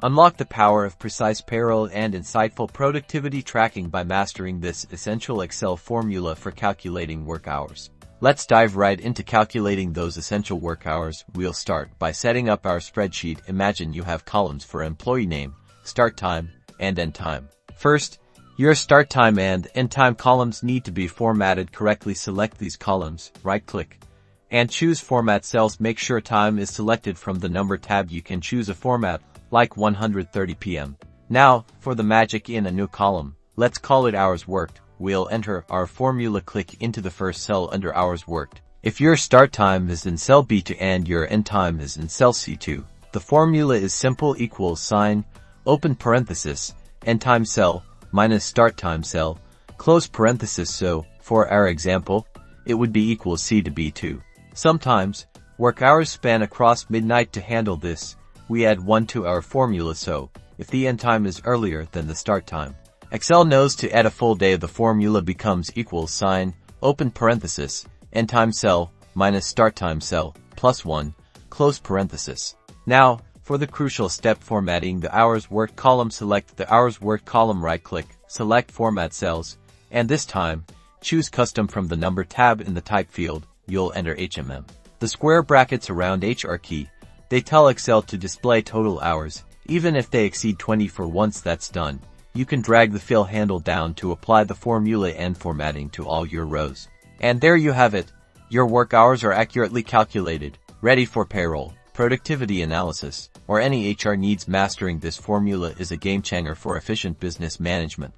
Unlock the power of precise payroll and insightful productivity tracking by mastering this essential Excel formula for calculating work hours. Let's dive right into calculating those essential work hours. We'll start by setting up our spreadsheet. Imagine you have columns for employee name, start time, and end time. First, your start time and end time columns need to be formatted correctly. Select these columns, right-click, and choose Format Cells. Make sure time is selected from the Number tab. You can choose a format like 130 p.m. Now, for the magic in a new column, let's call it Hours Worked. We'll enter our formula. Click into the first cell under Hours Worked. If your start time is in cell B2 and your end time is in cell C2, the formula is simple: equals sign, open parenthesis, end time cell, minus start time cell, close parenthesis. So, for our example, it would be equals C to B2. Sometimes, work hours span across midnight. To handle this, we add 1 to our formula. So, if the end time is earlier than the start time, Excel knows to add a full day. The formula becomes equals sign, open parenthesis, end time cell, minus start time cell, plus 1, close parenthesis. Now, for the crucial step, formatting the Hours Worked column. Select the Hours Worked column, right-click, select Format Cells, and this time, choose Custom from the Number tab. In the Type field, you'll enter HMM. The square brackets around H are key. They tell Excel to display total hours, even if they exceed 24. Once that's done, you can drag the fill handle down to apply the formula and formatting to all your rows. And there you have it. Your work hours are accurately calculated, ready for payroll, productivity analysis, or any HR needs. Mastering this formula is a game changer for efficient business management.